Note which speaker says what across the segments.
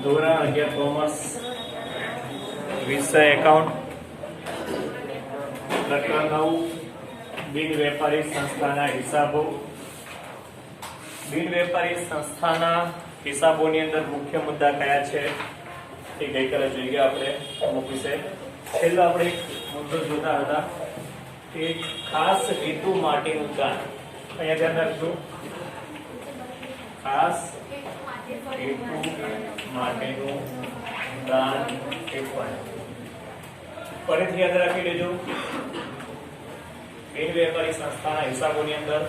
Speaker 1: ધોરણ 11 કોમર્સ વિષય એકાઉન્ટ પ્રકરણ 9 બિન વેપારી સંસ્થાના હિસાબો। બિન વેપારી સંસ્થાના હિસાબોની અંદર મુખ્ય મુદ્દા કયા છે એ ગઈકાલે જોઈ ગયા આપણે અમુક વિશે। છેલ્લો આપણે મુદ્દો જોતા હતા કે ખાસ હેતુ માટેનું દાન। અહીંયા ધ્યાન રાખજો, ખાસ હેતુ માટેનું દાન ફરીથી યાદ રાખી લેજો। બિન વેપારી સંસ્થાના હિસાબોની અંદર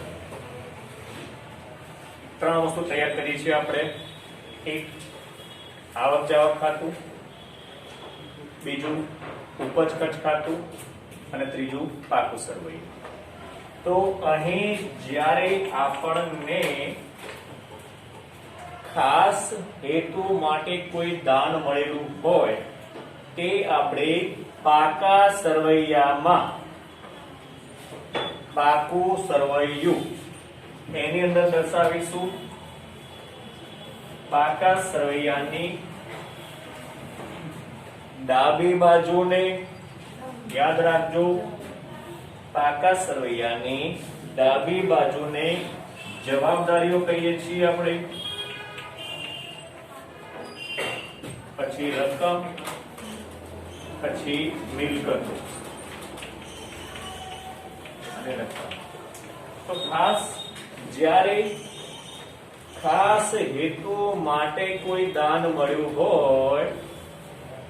Speaker 1: ત્રણ વસ્તુ તૈયાર કરી છે આપણે। એક આવક જાવક ખાતું, બીજું ઉપજ ખર્ચ ખાતું અને ત્રીજું પાકું સરવૈયું। તો અહીં જ્યારે આપણને ખાસ હેતુ માટે કોઈ દાન મળેલું હોય તે આપણે પાકા સરવૈયામાં, પાકું સરવૈયું એની અંદર દર્શાવીશું। પાકા સરવૈયાની ડાબી બાજુને યાદ રાખજો, પાકા સરવૈયાની ડાબી બાજુને જવાબદારીઓ કહીએ છીએ આપણે, પછી રકમ, પછી મિલકતો અને રકમ। તો ખાસ જ્યારે ખાસ હેતુ માટે કોઈ દાન મળ્યું હોય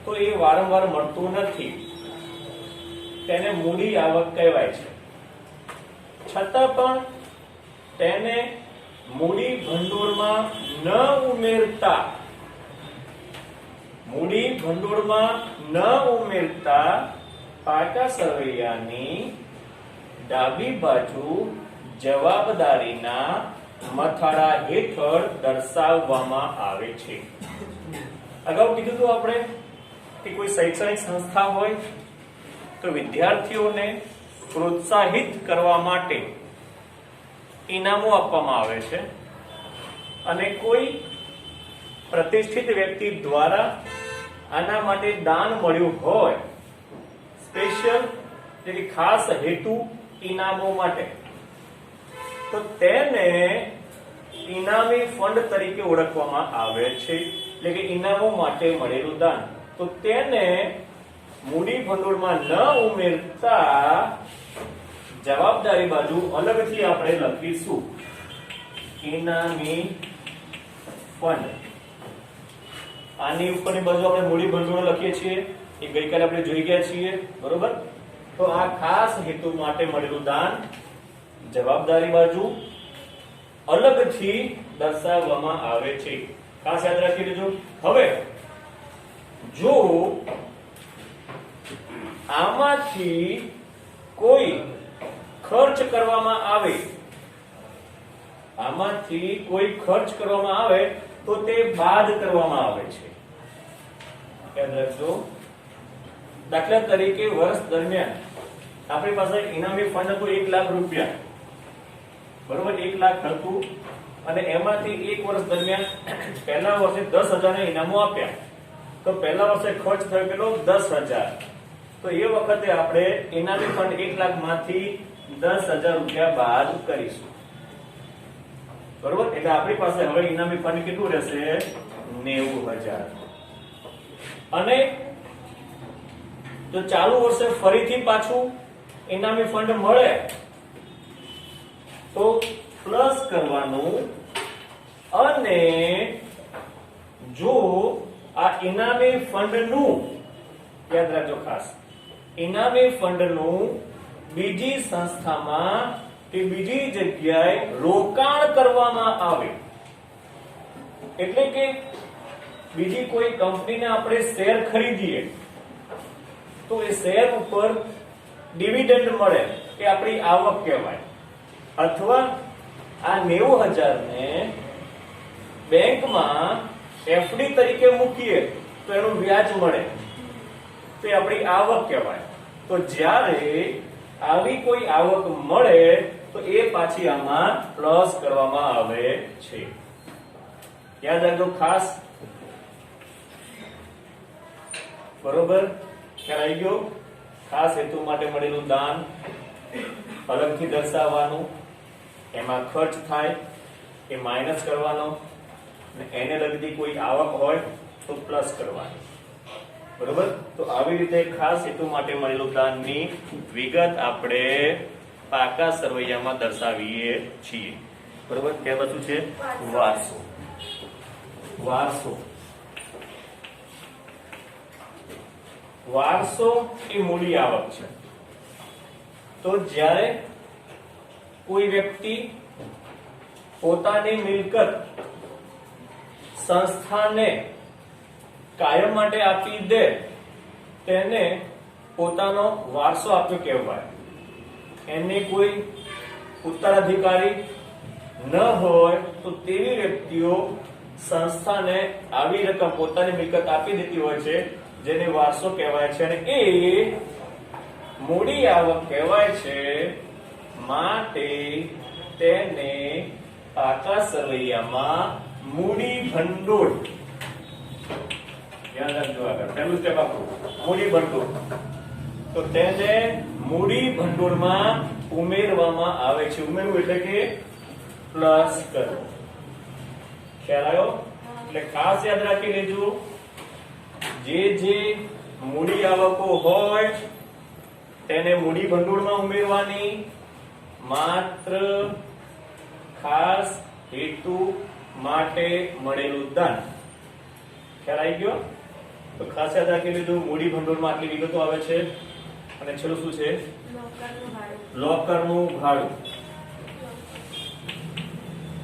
Speaker 1: તો એ વારંવાર મળતું નથી, તેને મૂડી આવક કહેવાય છે। છતાં પણ તેને મૂડી ભંડોળમાં ન ઉમેરતા, મૂડી ભંડોળમાં ન ઉમેરતા પાકા સરવૈયાની ડાબી બાજુ જવાબદારીના મથાળા હેઠળ દર્શાવવામાં આવે છે। અગાઉ કીધું હતું આપણે કે કોઈ શૈક્ષણિક સંસ્થા હોય તો વિદ્યાર્થીઓને પ્રોત્સાહિત કરવા માટે ઇનામો આપવામાં આવે છે, અને કોઈ પ્રતિષ્ઠિત વ્યક્તિ દ્વારા આના માટે દાન મળ્યું હોય, સ્પેશિયલ એટલે કે ખાસ હેતુ ઇનામો માટે, તો તેને ઇનામી ફંડ તરીકે ઓળખવામાં આવે છે। એટલે કે ઇનામો માટે મળેલું દાન, તો તેને મૂડી ભંડોળમાં ન ઉમેરતા જવાબદારી બાજુ અલગથી આપણે લખીશું ઇનામી ફંડ। આની ઉપરની બાજુ આપણે મૂડી ભંડોળ લખીએ છીએ, એ ગઈકાલે આપણે જોઈ ગયા છીએ, બરોબર। તો આ ખાસ હેતુ માટે મળેલું દાન જવાબદારી બાજુ અલગથી દર્શાવવામાં આવે છે, ખાસ યાદ રાખી લેજો। હવે જો આમાંથી કોઈ ખર્ચ કરવામાં આવે, આમાંથી કોઈ ખર્ચ કરવામાં આવે તો તે બાદ કરવામાં આવે છે, યાદ રાખજો। દાખલા તરીકે વર્ષ દરમિયાન આપણી પાસે ઇનામી ફંડ હતું 1 લાખ રૂપિયા, બરોબર, 1 લાખ હતું, અને એમાંથી એક વર્ષ દરમિયાન પહેલા વર્ષે 10,000 ઇનામો આપ્યા, તો પહેલા વર્ષે ખર્ચ થયો કેટલો? 10,000। તો એ વખતે આપણે ઇનામી ફંડ 1 લાખ માંથી 10,000 રૂપિયા બાદ કરીશું, બરોબર। એટલે આપણી પાસે હવે ઇનામી ફંડ કેટલું રહેશે? 90,000। અને જો ચાલુ વર્ષે ફરીથી પાછું ઇનામી ફંડ મળે તો પ્લસ કરવાનું, અને જો આ ઇનામી ફંડનું, યાદ રાખજો ખાસ, ઇનામી ફંડનું બીજી સંસ્થામાં કે બીજી જગ્યાએ રોકાણ કરવામાં આવે, એટલે કે બીજી કોઈ કંપનીને આપણે શેર ખરીદીએ તો એ શેર ઉપર ડિવિડન્ડ મળે, એ આપણી આવક કહેવાય। અથવા આ 90,000 ને બેંકમાં એફડી તરીકે મૂકીએ તો એનું વ્યાજ મળે, તો એ આપણી આવક કહેવાય। તો જ્યારે આવી કોઈ આવક મળે તો એ પાછી આમાં પ્લસ કરવામાં આવે। છે. યાદ રાખજો ખાસ. બરોબર, ખ્યાલ આવી ગયો. ખાસ હેતુ માટે મળેલું દાન અલગથી દર્શાવવાનું, એમાં ખર્ચ થાય એ માઇનસ કરવાનો, અને એને લગતી કોઈ આવક હોય તો પ્લસ કરવાની. બરોબર, તો આવી રીતે ખાસ હેતુ માટે મળેલું દાનની વિગત આપણે પાકા સરવૈયામાં દર્શાવીએ છીએ. બરોબર, ત્યાર પછી છે વારસો. વારસો વારસો એ મૂડી આવક છે. તો જ્યારે કોઈ વ્યક્તિ પોતાની મિલકત સંસ્થાને કાયમ માટે આપી દે તેને પોતાનો વારસો આપ્યો કહેવાય. એને કોઈ ઉત્તરાધિકારી ન હોય તો તેવી વ્યક્તિઓ સંસ્થાને આવી રકમ પોતાની મિલકત આપી દેતી હોય છે, જેને વારસો કહેવાય છે, અને એ મૂડી આવક કહેવાય છે. માટે તેને પાકા સરવૈયામાં મૂડી ભંડોળ, યાદ રાખજો. આગળ પહેલું સ્ટેપ આપણું મૂડી ભંડોળ. તો તેને મૂડી ભંડોળમાં ઉમેરવામાં આવે છે. ઉમેરવું એટલે કે પ્લસ કરવું. ખ્યાલ આવ્યો? એટલે ખાસ યાદ રાખી લેજો, જે મૂડી આવકો હોય તેને મૂડી ભંડોળમાં ઉમેરવાની. માત્ર ખાસ હેતુ માટે મળેલું દાન. ખ્યાલ આવી ગયો? તો ખાસ યાદ રાખી લીધું, મૂડી ભંડોળમાં આટલી વિગતો આવે છે. અને છેલ્લું શું છે? લોકરનું ભાડું.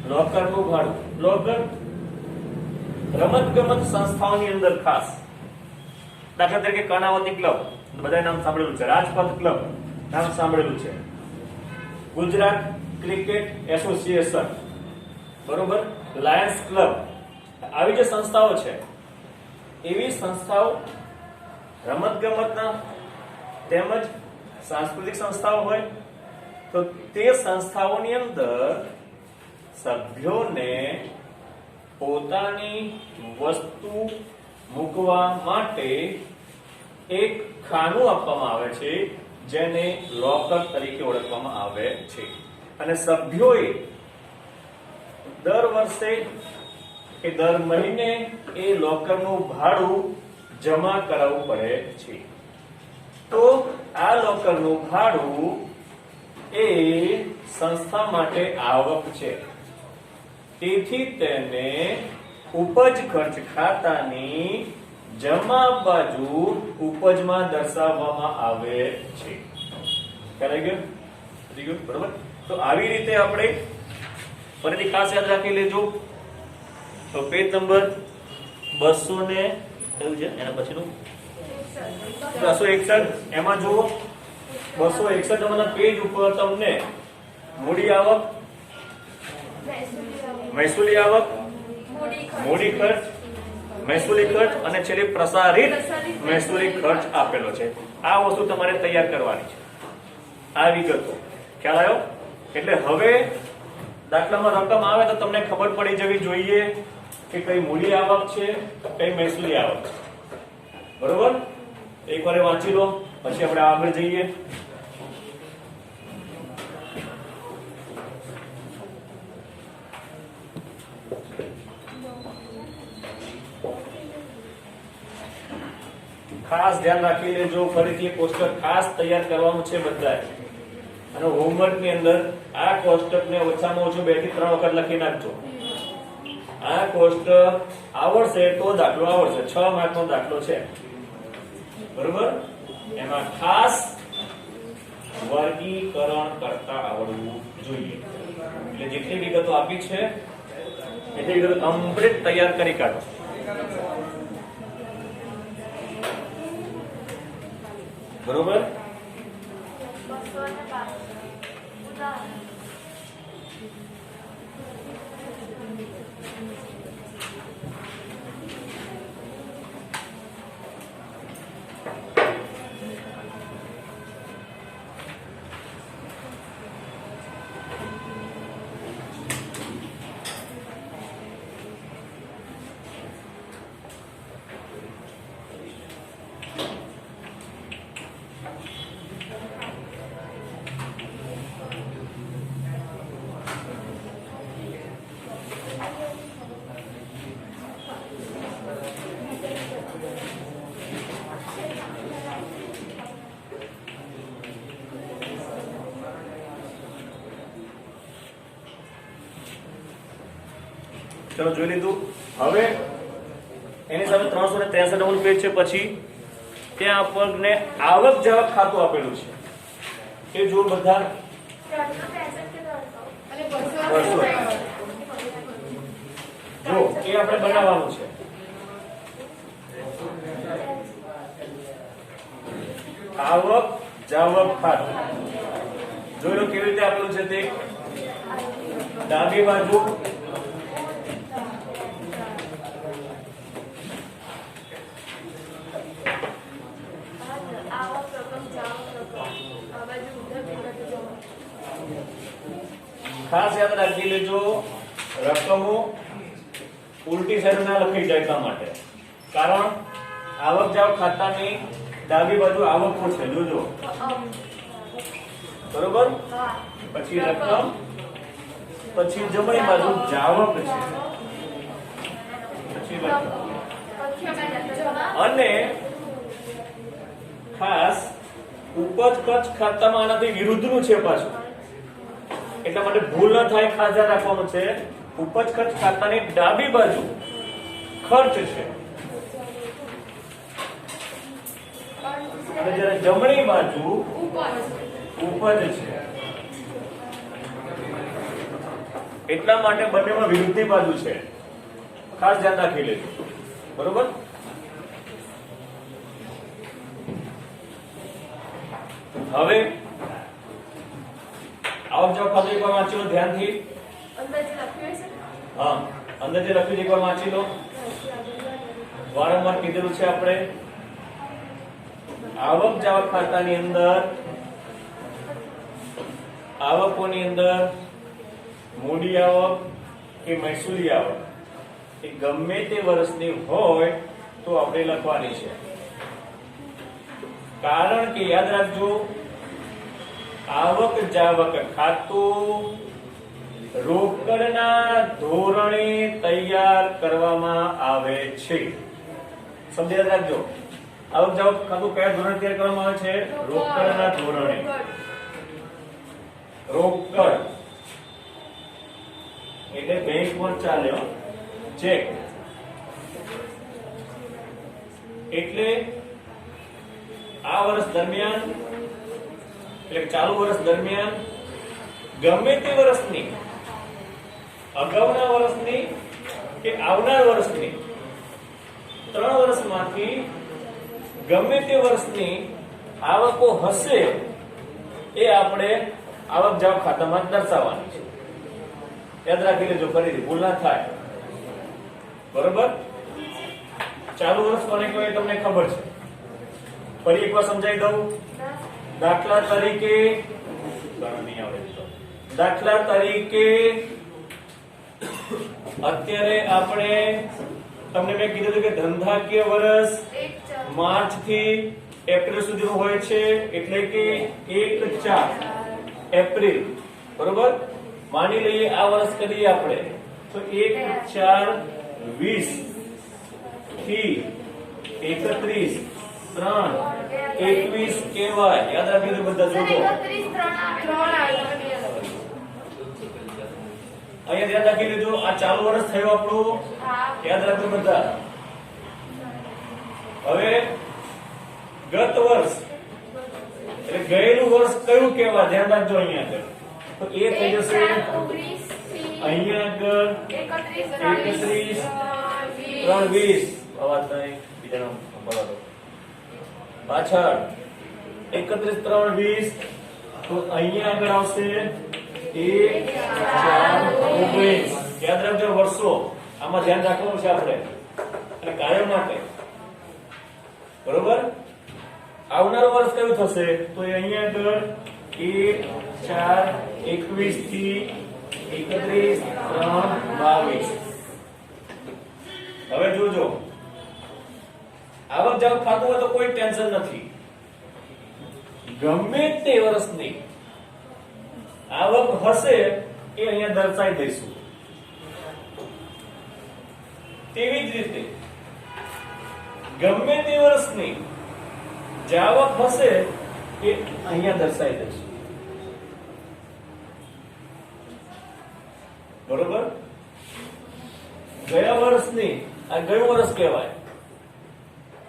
Speaker 1: લોકરનું ભાડું. લોકર રમત-ગમત સંસ્થાઓની અંદર ખાસ, દાખલા તરીકે કર્ણાવતી ક્લબ, બધાએ નામ સાંભળેલું છે. રાજપથ ક્લબ નામ સાંભળેલું છે. ગુજરાત ક્રિકેટ એસોસિએશન, બરોબર, લાયન્સ ક્લબ, આવી જે સંસ્થાઓ છે, એવી સંસ્થાઓ રમત-ગમતના તેમજ સાંસ્કૃતિક સંસ્થાઓ હોય તો તે સંસ્થાઓની અંદર સભ્યોને પોતાની વસ્તુ મૂકવા માટે એક ખાનું આપવામાં આવે છે, જેને લોકર તરીકે ઓળખવામાં આવે છે. અને સભ્યોએ દર વર્ષે કે દર મહિને એ લોકરનું ભાડું જમા કરાવવું પડે છે. તો આ લોકરનું ભાડું એ સંસ્થા માટે આવક છે. તેથી તેને ઉપજ ખર્ચ ખાતાની જમા બાજુ ઉપજમાં દર્શાવવામાં આવે છે. ખ્યાલ આવી ગયો? બરોબર. તો આવી રીતે આપણે ફરીથી ખાસ યાદ રાખી લેજો. તો પેજ નંબર 200 ને કયું છે, એના પછીનું 261. એમાં જુઓ 261 નંબરના પેજ ઉપર તમને મૂડી આવક, મહેસૂલી આવક, મૂડી ખર્ચ, મહેસૂલી ખર્ચ અને છેલ્લે પ્રસારિત મહેસૂલી ખર્ચ આપેલો છે. આ વસ્તુ તમારે તૈયાર કરવાની છે, આ વિગતો. ખ્યાલ આવ્યો? એટલે હવે દાખલામાં રકમ આવે તો તમને ખબર પડી જવી જોઈએ કે કઈ મૂડી આવક છે, કઈ મહેસૂલી આવક છે. બરોબર? એકવાર વાંચી લો, પછી આપણે આગળ જઈએ. ખાસ ધ્યાન રાખી લેજો, ફરીથી કોષ્ટક ખાસ તૈયાર કરવાનું છે બધાએ. અને હોમવર્ક ની અંદર આ કોષ્ટકને ઓછામાં ઓછું 2 થી 3 વખત લખી નાખજો. આ કોષ્ટક આવડશે તો દાખલો આવડશે. 6 માર્કનો દાખલો છે, બરોબર? એમાં ખાસ વર્ગીકરણ કરતા આવડવું જોઈએ. એટલે જેટલી વિગતો આપી છે એટલી વિગતો કમ્પ્લીટ તૈયાર કરી કાઢો. બરોબર? ચલો જોઈ લીધું. હવે એની સામે 363 નંબરનું પેજ છે. પછી ત્યાં આપણને આવક જાવક ખાતું આપેલું છે. એ જો બધા 200 જો એ આપણે બનાવવાનું છે. આવક જાવક ખાતું જોઈ લો કેવી રીતે આપેલું છે. તે ડાબી બાજુ ખાસ યાદ રાખી લેજો, રકમો ઉલટી સાઈડ ના લખી જાય એટલા માટે. કારણ આવક જાવક ખાતાની ડાબી બાજુ આવકો છે જોજો, બરોબર. પછી રકમ, પછી જમણી બાજુ જાવક છે, પછી રકમ. અને ખાસ ઉપજ ખર્ચ ખાતામાં આનાથી વિરુદ્ધનું છે પાછું, એટલા માટે ભૂલ ન થાય. ખાસ ધ્યાન રાખવાનું છે, ઉપજ ખર્ચ ખાતાની ડાબી બાજુ ખર્ચ છે અને જ્યારે જમણી બાજુ ઉપજ છે. એટલા માટે બંનેમાં વિરુદ્ધની બાજુ છે. ખાસ ધ્યાન રાખી લેજો, બરોબર. હવે આવક જાવક ખાતું એકવાર વાંચી લો ધ્યાનથી. હા, અંદર જે લખ્યું છે એકવાર વાંચી લો. વારંવાર કીધેલું છે આપણે, આવક જાવક ખાતાની અંદર આવકોની અંદર મૂડી આવક કે મહેસૂલી આવક એ ગમે તે વર્ષની હોય તો આપણે લખવાની છે. કારણ કે યાદ રાખજો, આવક જાવક ખાતું રોકડના ધોરણે તૈયાર કરવામાં આવે છે. સમજી યાદ રાખજો, આવક જાવક ખાતું કયા ધોરણે તૈયાર કરવામાં આવે છે? રોકડના ધોરણે. રોકડ એટલે બેંકમાં ચાલે ચેક. એટલે આ વર્ષ દરમિયાન એટલે ચાલુ વર્ષ દરમિયાન ગમે તે વર્ષની, અગાઉના વર્ષની કે આવનાર વર્ષની, 3 વર્ષમાંથી ગમે તે વર્ષની આવકો હશે એ આપણે આવક જાવક ખાતામાં દર્શાવવાની છે. યાદ રાખી લેજો, ફરીથી ભૂલ ના થાય, બરોબર. ચાલુ વર્ષ કોને કહેવાય તમને ખબર છે. ફરી એકવાર સમજાવી દઉં. દાખલા તરીકે અત્યારે આપણે તમને મેં કીધું કે ધંધાકીય વર્ષ માર્ચ થી એપ્રિલ સુધીનું હોય છે, એટલે કે 1-4 એપ્રિલ, બરોબર. માની લઈએ આ વર્ષ કરીએ આપણે તો 1-4-20 થી 31-3-21 કહેવાય. યાદ રાખી દો બધા. જોજો અહીંયા ધ્યાન રાખી લીધું. આ ચાલુ વર્ષ થયું આપણું, યાદ રાખજો બધા. હવે ગત વર્ષ એટલે ગયેલું વર્ષ કયું કહેવાય? ધ્યાન રાખજો. અહીંયા આગળ તો એ થઈ જશે અહીંયા આગળ 31-3-20. અવાજ નહીં બીજાનો બોલો પાછળ 31-3-20. તો અહીંયા આગળ આવશે 1-4-19. યાદ રાખજો વર્ષો. આમાં ધ્યાન રાખવાનું છે આપણે અને કાયમ માટે, બરોબર. આવનારું વર્ષ કયું થશે? તો અહીંયા આગળ 1-4-21 થી 31-3-22. હવે જોજો, આવક જાવક ખાતું હોય તો કોઈ ટેન્શન નથી. ગમે તે વર્ષની આવક હશે એ અહીંયા દર્શાવી દઈશું. તેવી જ રીતે ગમે તે વર્ષની જાવક હશે એ અહીંયા દર્શાવી દઈશું, બરોબર. ગયા વર્ષની આ ગયું વર્ષ કહેવાય,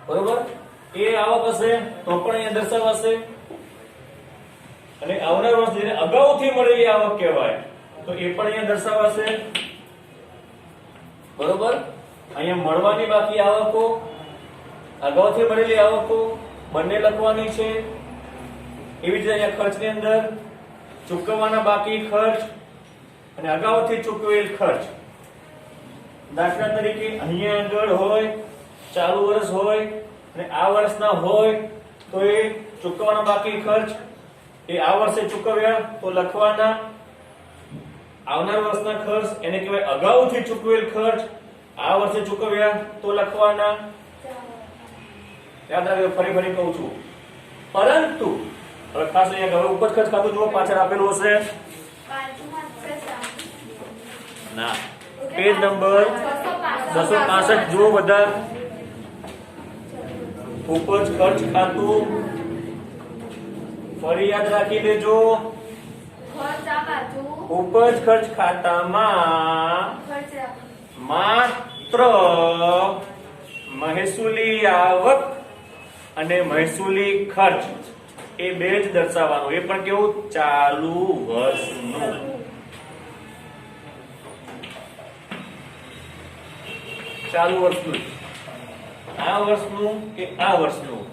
Speaker 1: બરોબર? એ આવક હશે તો પણ અહીંયા દર્શાવાશે, અને આવનાર વર્ષ જેને અગાઉથી મળેલી આવક કહેવાય તો એ પણ અહીંયા દર્શાવાશે, બરોબર? અહીંયા મળવાની બાકી આવકો, અગાઉથી મળેલી આવકો બંને લખવાની છે. એવી જ રીતે અહીંયા ખર્ચની અંદર ચૂકવવાના બાકી ખર્ચ અને અગાઉથી ચૂકવેલ ખર્ચ. દાખલા તરીકે અહીંયા આગળ હોય ચાલુ વર્ષ હોય અને આ વર્ષના હોય તો એ ચૂકવવાના બાકી ખર્ચ એ આ વર્ષે ચૂકવ્યા તો લખવાના. આવનાર વર્ષના ખર્ચ એને કહેવાય અગાઉથી ચૂકવેલ ખર્ચ, આ વર્ષે ચૂકવ્યા તો લખવાના. યાદ રાખજો, ફરી કહું છું. પરંતુ હવે ખાસ અહીંયા હવે ઉપજ ખર્ચ ખાતું જુઓ, પાછળ આપેલું હશે ના, પેજ નંબર 265 જુઓ બધા. ઉપજ ખર્ચ ખાતું ફરી યાદ રાખી લેજો. ઉપજ ખર્ચ ખાતામાં માત્ર મહેસૂલી આવક અને મહેસૂલી ખર્ચ એ બે જ દર્શાવવાનું. એ પણ કેવું? ચાલુ વર્ષનું. ચાલુ વર્ષનું, આ વર્ષનું કે આ વર્ષનું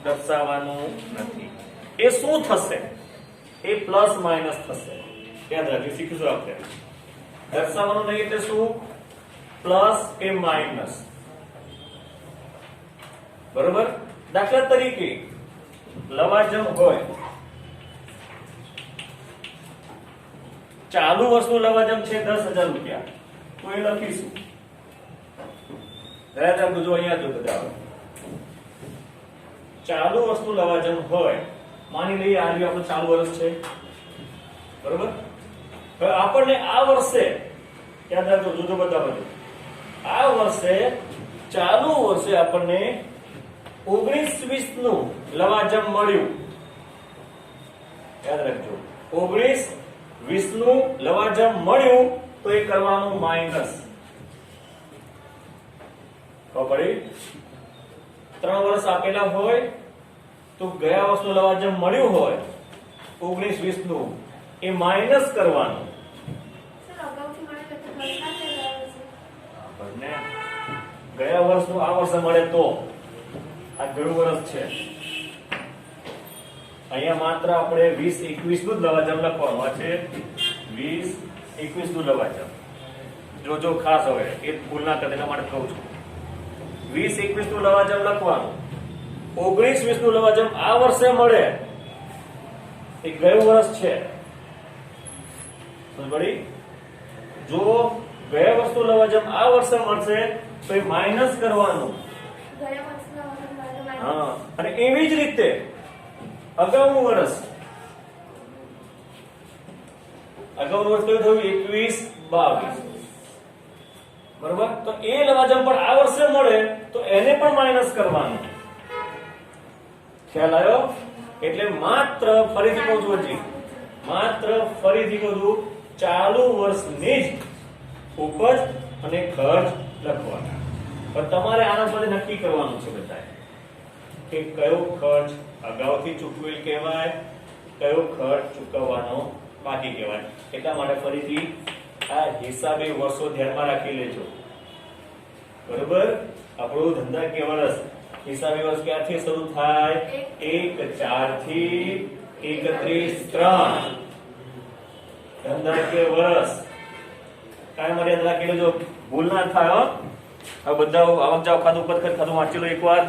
Speaker 1: દર્શાવવાનું નથી. એ શું થશે? એ પ્લસ માઇનસ થશે. યાદ રાખજો, શીખીશું આપણે. દર્શાવવાનું નહીં એટલે શું? પ્લસ કે માઇનસ, બરોબર? દાખલા તરીકે લવાજમ હોય, ચાલુ વર્ષનું લવાજમ છે 10,000 રૂપિયા, તો એ લખીશું. જો અહીંયા જો બધા ચાલુ વર્ષનું લવાજમ હોય, માની લઈએ આ આપણું ચાલુ વર્ષ છે, બરોબર? હવે આપણને આ વર્ષે યાદ રાખજો, જોજો બધા બધું, આ વર્ષે ચાલુ વર્ષે આપણને 19-20 નું લવાજમ મળ્યું. યાદ રાખજો, 19-20 નું લવાજમ મળ્યું તો એ કરવાનું માઇનસ. ખબર પડી? 3 વર્ષ આપેલા હોય તો ગયા વર્ષનું લવાજમ મળ્યું હોય 19-20 નું, એ માઇનસ કરવાનું. ગયા વર્ષનું આ વર્ષે મળે તો આ ગયું વર્ષ છે. અહીંયા માત્ર આપણે 20-21 નું લવાજમ લખવાનું. આ છે 20-21 નું લવાજમ. જો ખાસ હવે એ ભૂલ ના કરે એના માટે કહું છું. 20-21 નું લવાજમ લખવાનું. 19-20 નું લવાજમ આ વર્ષે મળે એ ગયું વર્ષ છે. સમજણી? જો ગયા વર્ષનું લવાજમ આ વર્ષે મળશે તો એ માઇનસ કરવાનું. હા, અને એવી જ રીતે અગાઉનું વર્ષ કયું થયું? 21-22, બરોબર? તો એ લવાજમ પણ આ વર્ષે મળે તો એને પણ માઇનસ કરવાનું. ખ્યાલ આવ્યો? એટલે માત્ર ફરીથી કહું છું, હજી માત્ર ફરીથી કહું છું, ચાલુ વર્ષની જ ઉપજ અને ખર્ચ લખવાના. પણ તમારે આના પર નક્કી કરવાનું છે બધાએ કે કયો ખર્ચ અગાઉથી ચૂકવેલ કહેવાય, કયો ખર્ચ ચૂકવવાનો બાકી કહેવાય. એટલા માટે ફરીથી આ હિસાબે વર્ષો ધ્યાનમાં રાખી લેજો, બરોબર? આપણું ધંધાકીય વર્ષ હિસાબી વર્ષ ક્યાંથી શરૂ થાય? 1/4 થી 31/3 ધંધાકીય વર્ષ. કાંઈ મર્યાદા રાખી લેજો, ભૂલ ના થાય. હો, હવે બધા આવક જાવક ખાતું, ઉપજ ખર્ચ ખાતું વાંચી લો એકવાર.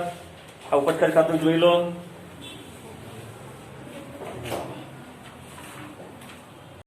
Speaker 1: આ ઉપજ ખર્ચ ખાતું જોઈ લો.